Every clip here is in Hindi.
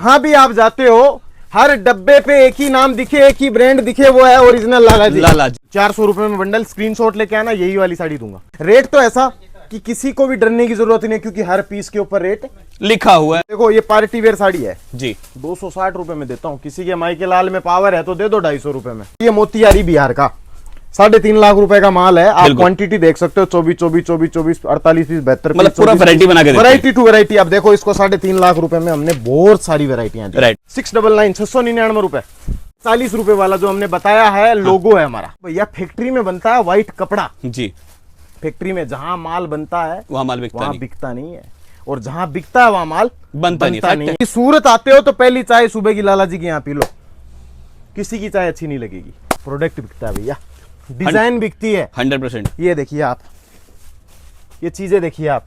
जहां भी आप जाते हो हर डब्बे पे एक ही नाम दिखे, एक ही ब्रांड दिखे, वो है ओरिजिनल लाला जी। लाला जी। 400 रुपए में बंडल, स्क्रीनशॉट लेके आना, यही वाली साड़ी दूंगा। रेट तो ऐसा कि किसी को भी डरने की जरूरत नहीं, क्योंकि हर पीस के ऊपर रेट लिखा हुआ है। देखो ये पार्टी वेयर साड़ी है जी, 260 रुपए में देता हूँ। किसी के माई के लाल में पावर है तो दे दो 250 रुपए में। ये मोतिहारी बिहार का 3.5 लाख रुपए का माल है। आप क्वांटिटी देख सकते हो, 24 24 24 24 48 30 72, मतलब पूरा वैरायटी बना के वैरायटी टू वैरायटी। अब देखो इसको 3.5 लाख रुपए में हमने बहुत सारी वैरायटियां दी। राइट। 699 699 रुपए। 40 रुपए वाला जो हमने बताया है लोगो है हमारा भैया। फैक्ट्री में बनता है व्हाइट कपड़ा जी, फैक्ट्री में जहां माल बनता है वहां माल बिकता वहां नहीं। बिकता नहीं है, और जहां बिकता है वहां माल बनता नहीं। सूरत आते हो तो पहली चाय सुबह की लाला जी की यहाँ पी लो, किसी की चाय अच्छी नहीं लगेगी। प्रोडक्ट बिकता है भैया, डिजाइन बिकती है 100%। ये देखिए आप, ये चीजें देखिए आप,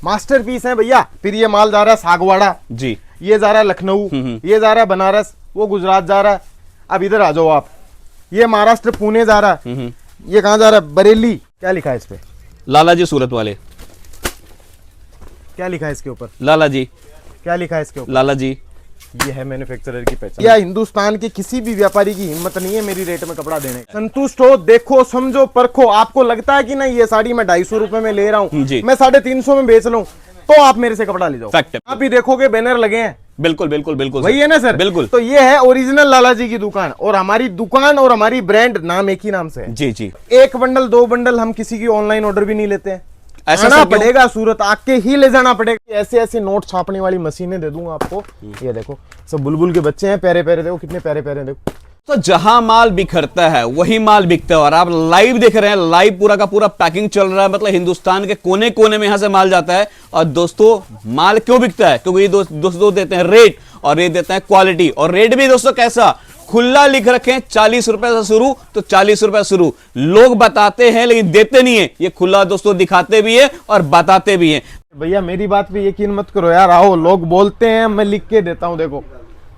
मास्टरपीस है भैया। फिर ये माल जा रहा है सागवाड़ा जी, ये जा रहा है लखनऊ, ये जा रहा है बनारस, वो गुजरात जा रहा है। अब इधर आ जाओ आप, ये महाराष्ट्र पुणे जा रहा है, ये कहां जा रहा है बरेली। क्या लिखा है इस पे? लाला जी सूरत वाले। क्या लिखा है इसके ऊपर? लाला जी। क्या लिखा है इसके ऊपर? लाला जी। ये है मैन्युफैक्चरर की पहचान। या हिंदुस्तान के किसी भी व्यापारी की हिम्मत नहीं है मेरी रेट में कपड़ा देने। संतुष्ट हो, देखो समझो परखो। आपको लगता है कि नहीं ये साड़ी मैं 250 रुपए में ले रहा हूँ, मैं 350 में बेच लूं, तो आप मेरे से कपड़ा ले जाओ। फैक्ट है। आप भी देखोगे बैनर लगे हैं। बिल्कुल बिल्कुल बिल्कुल वही है ना सर? बिल्कुल। तो ये है ओरिजिनल लाला जी की दुकान, और हमारी दुकान और हमारी ब्रांड नाम एक ही नाम से है। जी जी। 1 बंडल 2 बंडल हम किसी की ऑनलाइन ऑर्डर भी नहीं लेते हैं। ऐसा आना पड़ेगा, सूरत आके ही ले जाना पड़ेगा। ऐसे ऐसे नोट छापने वाली मशीनें दे दूंगा आपको। ये देखो सब बुलबुल के बच्चे हैं, प्यारे प्यारे, देखो कितने प्यारे प्यारे, देखो। तो जहां माल बिखरता है वही माल बिकता है, और आप लाइव देख रहे हैं, लाइव पूरा का पूरा पैकिंग चल रहा है। मतलब हिंदुस्तान के कोने कोने में यहां से माल जाता है। और दोस्तों माल क्यों बिकता है? क्योंकि ये दोस्तों देते हैं रेट, और ये देते हैं क्वालिटी। और रेट भी दोस्तों कैसा खुला लिख रखे हैं, 40 रुपए से शुरू, तो 40 रुपए शुरू। लोग बताते हैं लेकिन देते नहीं है। ये खुला दोस्तों दिखाते भी है और बताते भी हैं। भैया मेरी बात पे यकीन मत करो यार, आओ, लोग बोलते हैं, मैं लिख के देता हूं। देखो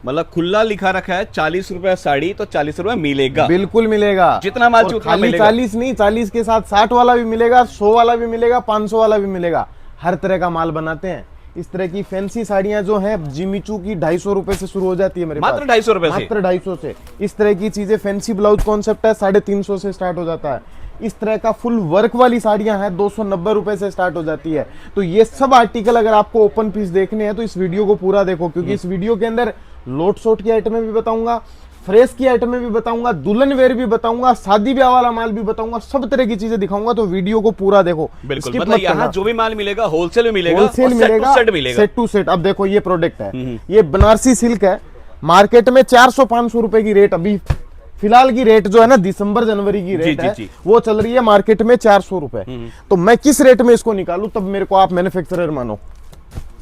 मतलब खुला लिखा रखा है 40 रुपए साड़ी, तो 40 रुपए मिलेगा। बिल्कुल मिलेगा, जितना माल चाहिए उतना मिलेगा। 40 नहीं, 40 के साथ 60 वाला भी मिलेगा, 100 वाला भी मिलेगा, 500 वाला भी मिलेगा। हर तरह का माल बनाते हैं। इस तरह की फैंसी साड़ियां जो हैं जिमीचू की 250 रुपए से शुरू हो जाती है मेरे पास। मात्र 250 रुपए से? मात्र 250 से। इस तरह की चीजें, फैंसी ब्लाउज कॉन्सेप्ट है 350 से स्टार्ट हो जाता है। इस तरह का फुल वर्क वाली साड़ियां हैं 290 रुपए से स्टार्ट हो जाती है। तो ये सब आर्टिकल अगर आपको ओपन पीस देखने हैं तो इस वीडियो को पूरा देखो, क्योंकि इस वीडियो के अंदर लोट शॉट की आइटमें भी बताऊंगा, फ्रेश की आइटमें भी बताऊंगा, दुल्हन वेयर भी बताऊंगा, शादी ब्याह वाला माल भी बताऊंगा, सब तरह की चीजें दिखाऊंगा। तो वीडियो को पूरा देखो। बिल्कुल। मतलब यहाँ जो भी माल मिलेगा होलसेल में मिलेगा, होलसेल मिलेगा, सेट मिलेगा, सेट टू सेट। अब देखो ये प्रोडक्ट है, ये बनारसी सिल्क है। मार्केट में 400-500 रुपए की रेट, अभी फिलहाल की रेट जो है ना, दिसंबर जनवरी की रेट है, वो चल रही है मार्केट में 400 रुपए। तो मैं किस रेट में इसको निकालूं, तब मेरे को आप मैन्युफैक्चरर मानो,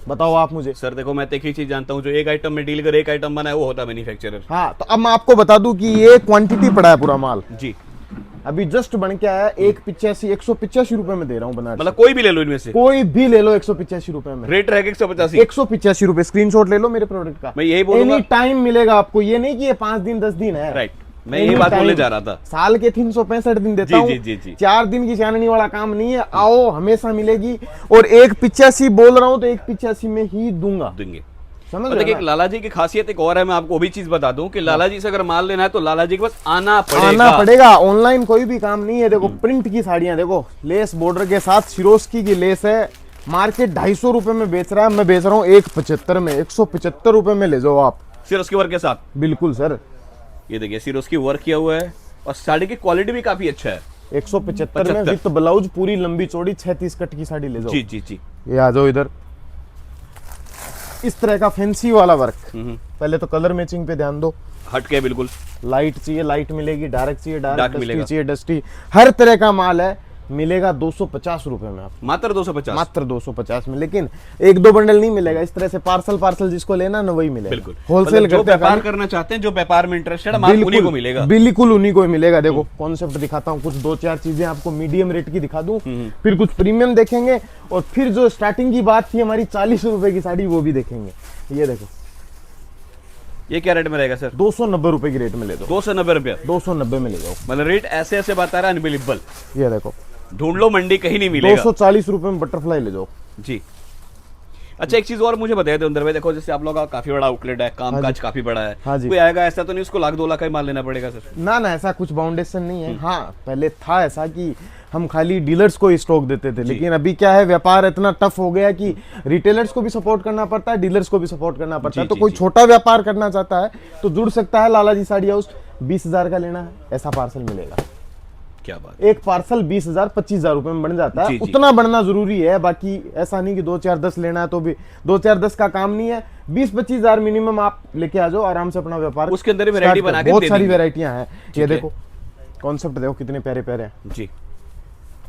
बताओ आप मुझे। सर देखो मैं तो एक ही चीज जानता हूँ, जो एक आइटम में डील कर एक आइटम बना है वो होता है मैन्युफैक्चरर। हाँ, तो अब मैं आपको बता दूं कि ये क्वांटिटी पड़ा है पूरा माल जी, अभी जस्ट बन के आया। 185 रुपए में दे रहा हूँ बनारसी। मतलब कोई भी ले लो इनमें से, कोई भी ले लो 185 रुपए में। रेट रहेगा 185। 185 रुपए। स्क्रीनशॉट ले लो मेरे प्रोडक्ट का। मैं यही बोलूंगा, एनी टाइम मिलेगा आपको, ये नहीं कि ये 5 दिन 10 दिन है। राइट, मैं यही बात बोलने जा रहा था। साल के 365 दिन देता हूँ, 4 दिन की चाननी वाला काम नहीं है। आओ, हमेशा मिलेगी। और 185 बोल रहा हूँ तो 185 में ही देंगे। समझ रहे देखिए लाला जी की खासियत एक और है, मैं आपको वो भी चीज बता दूं कि लाला जी से अगर माल लेना है तो लाला जी के पास आना पड़ेगा। ऑनलाइन कोई भी काम नहीं है। देखो प्रिंट की साड़ियां देखो, लेस बॉर्डर के साथ सिरोस्की की लेस है। मार्केट 250 रुपए में बेच रहा है, मैं बेच रहा हूँ 175 में। 175 रुपए में ले जाओ आप, सिरोस्की वर्क के साथ। बिल्कुल सर। ये देखिए सिरोस्की वर्क किया हुआ है, और साड़ी की क्वालिटी भी काफी अच्छा है। 175 में विद ब्लाउज, पूरी लंबी चौड़ी 36 कट की साड़ी ले जाओ। जी जी जी। ये आ जाओ इधर। इस तरह का फैंसी वाला वर्क। पहले तो कलर मैचिंग पे ध्यान दो, हटके बिल्कुल। लाइट चाहिए लाइट मिलेगी, डार्क चाहिए डार्क, मिलेगा, चाहिए डस्टी, हर तरह का माल है। मिलेगा 250 रुपए में आपको, मात्र 250, मात्र 250 में। लेकिन 1-2 बंडल नहीं मिलेगा, इस तरह से पार्सल जिसको लेना ना वही मिलेगा। बिल्कुल होलसेल जो व्यापार करना चाहते हैं, जो व्यापार में इंटरेस्टेड है, उन्हीं को मिलेगा। बिल्कुल उन्हीं को मिलेगा। देखो कॉन्सेप्ट दिखाता हूँ, कुछ 2-4 चीजें आपको मीडियम रेट की दिखा दूं, फिर कुछ प्रीमियम देखेंगे, और फिर जो स्टार्टिंग की बात थी हमारी 40 रुपए की साड़ी, वो भी देखेंगे। ये देखो, ये क्या रेट में रहेगा सर? 290 रुपए की रेट में ले दो। 290 रुपया? 290 में ले जाओ। मतलब रेट ऐसे ऐसे बता रहा है, अनबिलीवेबल। ये देखो, ढूंढ लो मंडी कहीं नहीं मिलेगा। 240 रुपए में बटरफ्लाई ले जाओ। जी, अच्छा एक चीज और मुझे बताइए अंदर भाई, देखो जैसे आप लोग का काफी बड़ा आउटलेट है, काम काज काफी बड़ा है, हाँ जी। कोई आएगा ऐसा तो नहीं उसको लाख 2 लाख का ही माल लेना पड़ेगा सर? ना ना, ऐसा कुछ बाउंडेशन नहीं है। हाँ, पहले था ऐसा कि हम खाली डीलर्स को ही स्टॉक देते थे, लेकिन अभी क्या है, व्यापार इतना टफ हो गया कि रिटेलर्स को भी सपोर्ट करना पड़ता है, डीलर्स को भी सपोर्ट करना पड़ता है। तो कोई छोटा व्यापार करना चाहता है तो जुड़ सकता है। लाला जी साड़ी हाउस 20,000 का लेना है, ऐसा पार्सल मिलेगा। क्या बात, एक पार्सल 20,000 25,000 रुपए में बन जाता है। जी, जी। उतना बढ़ना जरूरी है, बाकी ऐसा नहीं कि 2 4 10 लेना है तो भी 2 4 10 का काम नहीं है। 20-25,000 मिनिमम आप लेके आ जाओ, आराम से अपना व्यापार। उसके अंदर ही वैरायटी बना के बहुत दे सारी देंगे। वैरायटियां हैं। ये है। देखो कॉन्सेप्ट देखो कितने प्यारे प्यारे हैं। जी,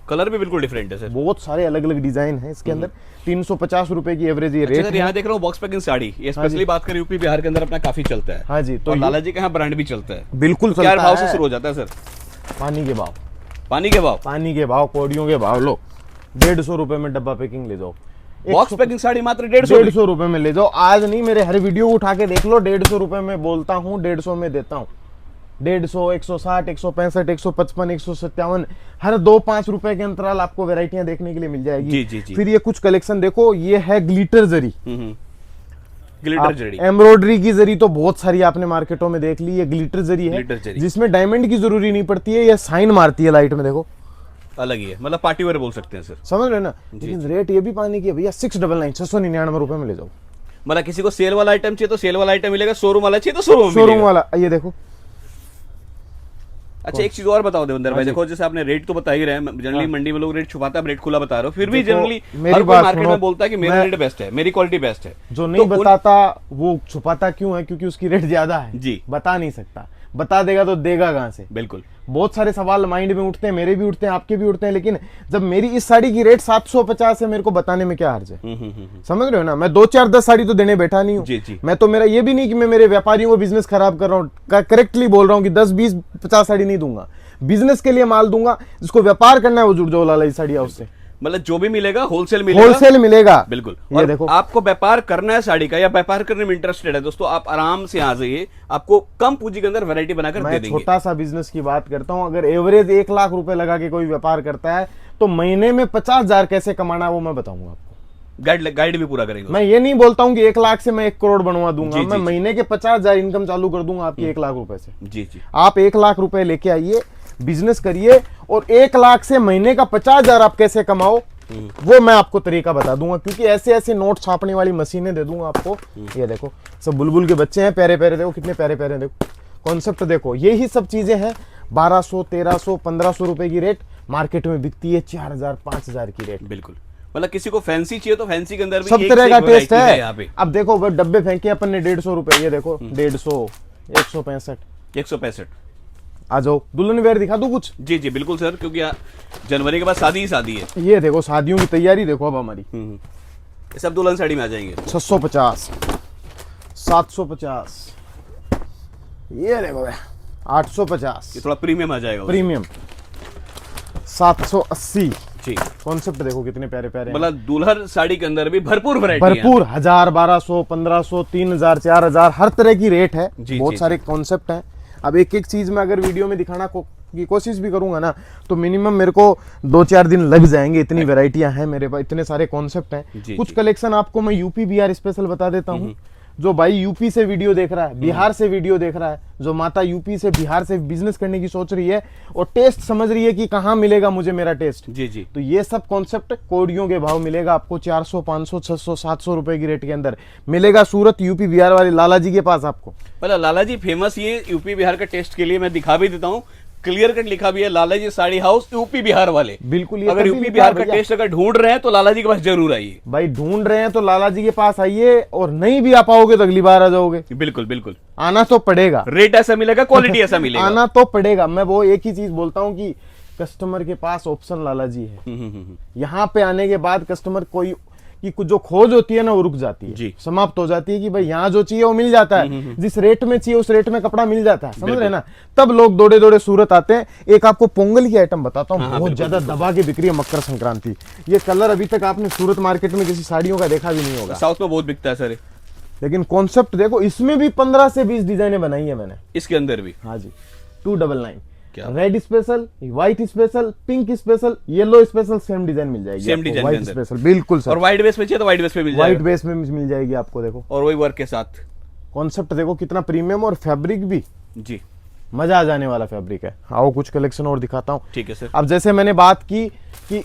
कलर भी बिल्कुल डिफरेंट है सर। बहुत सारे अलग अलग डिजाइन है इसके अंदर। 350 रुपए की एवरेज ये अच्छा रेट सर, है। यहाँ देख रहा हूँ बॉक्स पैकिंग साड़ी, ये स्पेशली बात करें यूपी बिहार के अंदर अपना काफी चलता है। हाँ जी, तो और ये लाला जी के यहाँ ब्रांड भी चलता है। बिल्कुल क्या चलता भाव से है। शुरू हो जाता है सर? पानी के भाव, पानी के भाव, पानी के भाव, कोडियों के भाव लो। 150 रुपए में डब्बा पैकिंग ले जाओ। बॉक्स पैकिंग साड़ी मात्र 150 150 रुपए में ले जाओ। आज नहीं, मेरे हर वीडियो उठा के देख लो, 150 रुपए में बोलता हूँ, 150 में देता हूँ। 150, 160, 165, 155, 157, हर 2-5 रुपए के अंतराल आपको वैरायटियां देखने के लिए मिल जाएगी। जी, जी, जी। फिर ये कुछ कलेक्शन देखो, ये है ग्लिटर जरी। ग्लिटर जड़ी, एम्ब्रॉयडरी की जरी तो बहुत सारी आपने मार्केटों में देख ली, ये ग्लिटर जरी है, ग्लिटर जरी। जिसमें डायमंड की जरूरी नहीं पड़ती है, ये साइन मारती है लाइट में। देखो अलग ही है, मतलब पार्टी वेयर बोल सकते हैं सर। समझ रहे हो ना। लेकिन रेट ये भी पानी की है भैया, 699 699 रुपए में ले जाओ। मतलब किसी को सेल वाला आइटम चाहिए तो सेल वाला आइटम मिलेगा, शोरूम वाला चाहिए तो शोरूम शोरूम वाला। ये देखो, अच्छा एक चीज और बताओ देवेंद्र भाई, देखो जैसे आपने रेट तो बता ही रहे हैं, जनरली मंडी में लोग रेट छुपाता है, रेट खुला बता रहे हो, फिर भी देखो, जनरली मेरी हर कोई बात मार्केट सुनो, में बोलता है कि मेरा रेट बेस्ट है, मेरी क्वालिटी बेस्ट है। जो नहीं बताता वो छुपाता क्यों है? क्योंकि उसकी रेट ज्यादा है। जी। बता नहीं सकता, बता देगा तो देगा कहां से? बिल्कुल। बहुत सारे सवाल माइंड में उठते हैं, मेरे भी उठते हैं, आपके भी उठते हैं, लेकिन जब मेरी इस साड़ी की रेट 750 है, मेरे को बताने में क्या हर्ज है? समझ रहे हो ना। मैं 2 4 10 साड़ी तो देने बैठा नहीं जी, हूँ। जी। मैं तो, मेरा ये भी नहीं कि मैं मेरे व्यापारियों को बिजनेस खराब कर रहा हूँ, करेक्टली बोल रहा हूँ कि 10 20 50 साड़ी नहीं दूंगा, बिजनेस के लिए माल दूंगा। जिसको व्यापार करना है वो जुड़ जाओ लाला जी साड़ी हाउस से। मतलब जो भी मिलेगा होलसेल मिलेगा, होलसेल मिलेगा। बिल्कुल। ये और देखो, आपको व्यापार करना है साड़ी का या व्यापार करने में इंटरेस्टेड है दोस्तों, आप आराम से आ जाइए, आपको कम पूंजी के अंदर वैरायटी बनाकर दे मैं देंगे। छोटा सा बिजनेस की बात करता हूं। अगर एवरेज 1 लाख रुपए लगा के कोई व्यापार करता है तो महीने में 50,000 कैसे कमाना वो मैं बताऊंगा आपको। गाइड भी पूरा करेंगे। मैं ये नहीं बोलता हूं कि 1 लाख से मैं 1 करोड़ बनवा दूंगा। जी, मैं जी, महीने के 50,000 इनकम चालू कर दूंगा आपकी 1 लाख रुपए से। जी जी। आप 1 लाख रुपए लेके आइए, बिजनेस करिए, और 1 लाख से महीने का 50,000 आप कैसे कमाओ वो मैं आपको तरीका बता दूंगा। क्योंकि ऐसे ऐसे नोट छापने वाली मशीनें दे दूंगा आपको। ये देखो, सब बुलबुल के बच्चे हैं, प्यारे प्यारे, देखो कितने प्यारे प्यारे, देखो कॉन्सेप्ट देखो। यही सब चीजें हैं। 1200, 1300, 1500 रुपए की रेट मार्केट में बिकती है, 4,000, 5,000 की रेट। बिल्कुल। मतलब किसी को फैंसी चाहिए तो फैंसी के अंदर भी सब एक तरह से का एक टेस्ट variety यहाँ है। पे। अब देखो, वो डब्बे फेंके अपन ने 150 रुपए, ये देखो 150, 165। 165। आ जाओ, दुल्हन वेयर दिखा दूं कुछ? जी जी बिल्कुल सर, क्योंकि जनवरी के बाद शादी ही शादी है। ये देखो, शादियों की तैयारी देखो अब हमारी। ये सब दुल्हन साड़ी में आ जाएंगे। 650, 750, ये देखो भैया 850, ये थोड़ा प्रीमियम आ जाएगा। प्रीमियम 780। जी। कॉन्सेप्ट देखो कितने प्यारे प्यारे हैं। मतलब दुल्हन साड़ी के अंदर भी भरपूर वैरायटी भरपूर 1000, 1200, 1500, 3000, 4000, हर तरह की रेट है। जी, बहुत जी, सारे कॉन्सेप्ट हैं। अब एक एक चीज में अगर वीडियो में दिखाना की कोशिश भी करूंगा ना तो मिनिमम मेरे को 2-4 दिन लग जाएंगे। इतनी वैरायटियां हैं मेरे पास, इतने सारे कॉन्सेप्ट हैं। जी, कुछ जी। कलेक्शन आपको मैं यूपी बिहार स्पेशल बता देता हूँ। जो भाई यूपी से वीडियो देख रहा है, बिहार से वीडियो देख रहा है, जो माता यूपी से बिहार से बिजनेस करने की सोच रही है और टेस्ट समझ रही है कि कहाँ मिलेगा मुझे मेरा टेस्ट, जी जी। तो ये सब कॉन्सेप्ट कोडियों के भाव मिलेगा आपको 400, 500, 600, 700 रुपए की रेट के अंदर मिलेगा। सूरत यूपी बिहार वाले लाला जी के पास आपको। मतलब लाला जी फेमस ये यूपी बिहार का टेस्ट के लिए मैं दिखा भी देता हूँ, क्लियर कट लिखा भी है लाला जी साड़ी हाउस यूपी बिहार वाले। बिल्कुल, ये अगर तभी यूपी लिखा बिहार है का भैया। टेस्ट अगर ढूंढ रहे हैं तो लाला जी के पास जरूर आइए। भाई ढूंढ रहे हैं तो लाला जी के पास आइए, और नहीं भी आ पाओगे तो अगली बार आ जाओगे। बिल्कुल बिल्कुल। आना तो पड़ेगा, रेट ऐसा मिलेगा, क्वालिटी ऐसा मिलेगा। आना तो पड़ेगा। मैं वो एक ही चीज बोलता हूँ कि कस्टमर के पास ऑप्शन लाला जी है। यहाँ पे आने के बाद कस्टमर कोई कि कुछ जो खोज होती है ना वो रुक जाती है, जी। समाप्त हो जाती है कि भाई यहाँ जो चाहिए वो मिल जाता है, जिस रेट में चाहिए उस रेट में कपड़ा मिल जाता है। समझ रहे ना। तब लोग दौड़े दौड़े सूरत आते हैं। एक आपको पोंगल की आइटम बताता हूँ, बहुत ज्यादा दबा के बिक्री है मकर संक्रांति। ये कलर अभी तक आपने सूरत मार्केट में किसी साड़ियों का देखा भी नहीं होगा। साउथ में बहुत बिकता है सर। लेकिन कॉन्सेप्ट देखो, इसमें भी 15 से 20 डिजाइने बनाई है मैंने, इसके अंदर भी। हाँ जी। 299 क्या red special, white special, pink special, yellow special, same design मिल जाएगी। सेम डिजाइन के व्हाइट अंदर। स्पेशल, बिल्कुल सर। और व्हाइट बेस पे चाहिए तो व्हाइट बेस पे मिल व्हाइट जाएगा, बेस में मिल जाएगी आपको। देखो और वही वर्क के साथ। कॉन्सेप्ट देखो कितना प्रीमियम, और फैब्रिक भी जी मजा आ जाने वाला फैब्रिक है। आओ कुछ कलेक्शन और दिखाता हूँ। ठीक है सर। अब जैसे मैंने बात की कि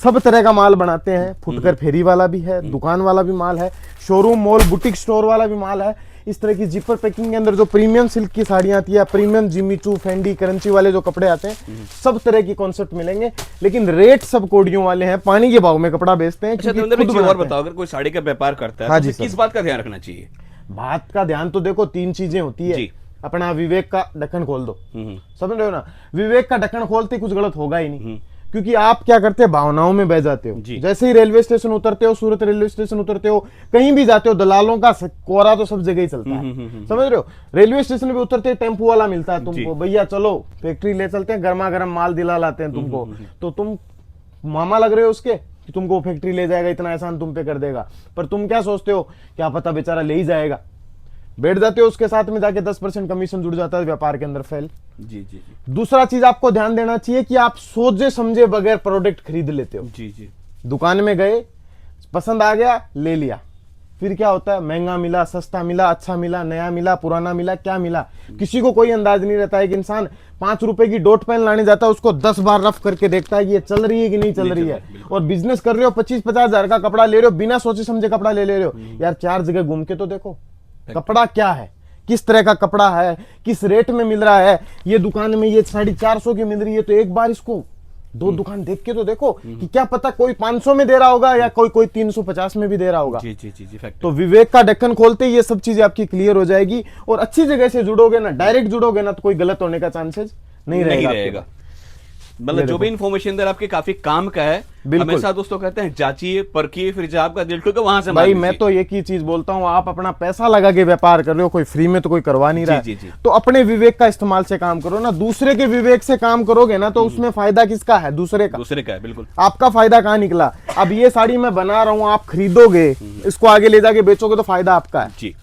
सब तरह का माल बनाते हैं, फुटकर फेरी वाला भी है, दुकान वाला भी माल है, शोरूम मॉल बुटीक स्टोर वाला भी माल है। इस तरह की जिपर पैकिंग के अंदर जो प्रीमियम सिल्क की साड़ियां आती है, प्रीमियम जिमीचू, फेंडी, करंची वाले जो कपड़े आते हैं, सब तरह की कॉन्सेप्ट मिलेंगे, लेकिन रेट सब कोडियों वाले हैं। पानी के भाव में कपड़ा बेचते हैं। अच्छा क्योंकि देवेंद्र, खुद एक चीज और बनाते हैं। बताओ, अगर कोई साड़ी का व्यापार करता है हाँ तो जी उसे किस सर। बात का ध्यान रखना चाहिए? बात का ध्यान तो देखो, तीन चीजें होती है। जी। अपना विवेक का ढक्कन खोल दो, हम्म, समझ रहे हो ना। विवेक का ढक्कन खोलते ही कुछ गलत होगा ही नहीं, क्योंकि आप क्या करते हैं, भावनाओं में बह जाते हो। जी। जैसे ही रेलवे स्टेशन उतरते हो, सूरत रेलवे स्टेशन उतरते हो, कहीं भी जाते हो, दलालों का कोरा तो सब जगह ही चलता है, समझ रहे हो। रेलवे स्टेशन पे उतरते ही टेम्पो वाला मिलता है तुमको, भैया चलो फैक्ट्री ले चलते हैं, गर्मा गर्म माल दिला लाते हैं तुमको, तो तुम मामा लग रहे हो उसके कि तुमको फैक्ट्री ले जाएगा, इतना एहसान तुम पे कर देगा। पर तुम क्या सोचते हो, क्या पता बेचारा ले ही जाएगा, बैठ जाते हो उसके साथ में, जाके 10% कमीशन जुड़ जाता है व्यापार के अंदर, फेल। जी जी जी दूसरा चीज आपको ध्यान देना चाहिए कि आप सोचे समझे बगैर प्रोडक्ट खरीद लेते हो। जी जी। दुकान में गए, पसंद आ गया, ले लिया, फिर क्या होता है, महंगा मिला, सस्ता मिला, अच्छा मिला, नया मिला, पुराना मिला, क्या मिला, किसी को कोई अंदाज नहीं रहता है। कि इंसान 5 रुपए की डॉट पेन लाने जाता है, उसको 10 बार रफ करके देखता है कि ये चल रही है कि नहीं चल रही है। और बिजनेस कर रहे हो, 25-50 हजार का कपड़ा ले रहे हो, बिना सोचे समझे कपड़ा ले रहे हो, यार 4 जगह घूम के तो देखो कपड़ा क्या है, किस तरह का कपड़ा है, किस रेट में मिल रहा है। ये दुकान में ये 450 की मिल रही है, तो एक बार इसको 2 दुकान देख के तो देखो कि क्या पता कोई 500 में दे रहा होगा या कोई 350 में भी दे रहा होगा। जी जी जी जी, फैक्ट। तो विवेक का ढक्कन खोलते ही ये सब चीजें आपकी क्लियर हो जाएगी, और अच्छी जगह से जुड़ोगे ना, डायरेक्ट जुड़ोगे ना, तो कोई गलत होने का चांसेस नहीं रहेगा। मतलब जो भी इन्फॉर्मेशन दर आपके काफी काम का है। बिल्कुल। हमेशा दोस्तों कहते हैं जाचिए परखिए, फिर जब आपका दिल ठुके वहां से भाई माल मैं लीजिए। तो एक ही चीज बोलता हूँ, आप अपना पैसा लगा के व्यापार कर रहे हो, कोई फ्री में तो कोई करवा नहीं रहा है। जी, जी, जी। तो अपने विवेक का इस्तेमाल से काम करो ना, दूसरे के विवेक से काम करोगे ना, तो उसमें फायदा किसका है, दूसरे का। दूसरे का है, बिल्कुल। आपका फायदा कहाँ निकला। अब ये साड़ी मैं बना रहा हूँ, आप खरीदोगे, इसको आगे ले जाके बेचोगे, तो फायदा आपका है। जी।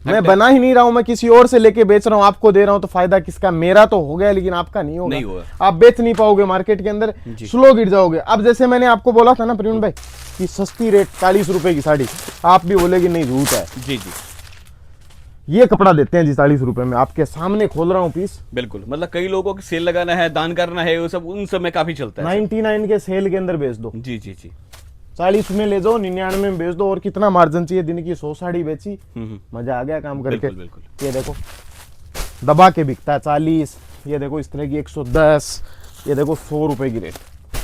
मैं बना ही नहीं रहा हूं, मैं किसी और से लेके बेच रहा हूं, आपको दे रहा हूं, तो फायदा किसका, मेरा तो हो गया, लेकिन आपका नहीं होगा। नहीं होगा। आप बेच नहीं पाओगे मार्केट के अंदर, स्लो गिर जाओगे। अब जैसे मैंने आपको बोला था ना प्रवीण भाई कि सस्ती रेट 40 रुपए की साड़ी, आप भी बोलेगी नहीं झूठ है। जी जी। ये कपड़ा देते हैं जी 40 रुपए में, आपके सामने खोल रहा हूँ पीस। बिल्कुल, मतलब कई लोगों को सेल लगाना है, दान करना है, वो सब उन सब में काफी चलता है। 99 के सेल के अंदर बेच दो, जी जी जी। 40 में ले जाओ, 99 में बेच दो, और कितना मार्जिन चाहिए। दिन की 100 साड़ी बेची, मजा आ गया काम करके। बिल्कुल बिल्कुल। ये देखो दबा के बिकता है 40, ये देखो इस तरह की 110, ये देखो 100 रुपए की रेट,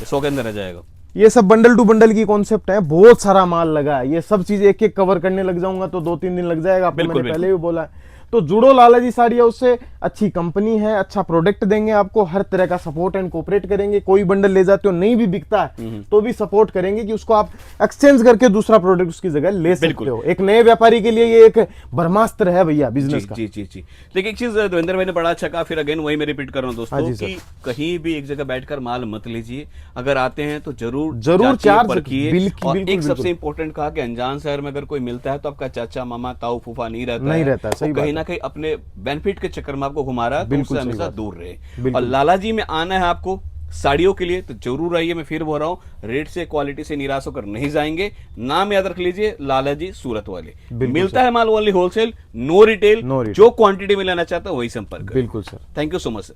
100 के अंदर आ जाएगा। ये सब बंडल टू बंडल की कॉन्सेप्ट है, बहुत सारा माल लगा है। ये सब चीज एक एक कवर करने लग जाऊंगा तो 2-3 दिन लग जाएगा, आपको बिल्कुल, मैंने पहले भी बोला है। तो जुड़ो लाला जी साड़ी हाउस से, अच्छी कंपनी है, अच्छा प्रोडक्ट देंगे आपको, हर तरह का सपोर्ट एंड कोऑपरेट करेंगे। कोई बंडल ले जाते हो नहीं भी बिकता है तो भी सपोर्ट करेंगे कि उसको आप एक्सचेंज करके दूसरा प्रोडक्ट उसकी जगह ले सकते हो। एक नए व्यापारी के लिए ये एक ब्रह्मास्त्र है भैया बिजनेस का। जी जी जी। देखिए एक चीज देवेंद्र भाई ने बड़ा अच्छा कहा, फिर अगेन वही मैं रिपीट कर रहा हूँ दोस्तों कि कहीं भी एक जगह बैठकर माल मत लीजिए, अगर आते हैं तो जरूर चार्ज परखिए। और एक सबसे इंपॉर्टेंट कहा कि अनजान शहर में अगर कोई मिलता है तो आपका चाचा मामा ताऊ फूफा नहीं रहता है। कहीं ना कहीं अपने बेनिफिट के चक्कर में आपको घुमा रहा है, तो उससे हमेशा दूर रहे। और लाला जी में आना है आपको साड़ियों के लिए तो जरूर आइए। मैं फिर बोल रहा हूँ, रेट से क्वालिटी से निराश होकर नहीं जाएंगे। नाम याद रख लीजिए, लाला जी सूरत वाले। मिलता है माल ओनली होलसेल, नो रिटेल। जो क्वांटिटी में लेना चाहता है वही संपर्क। बिल्कुल sir. Thank you so much sir.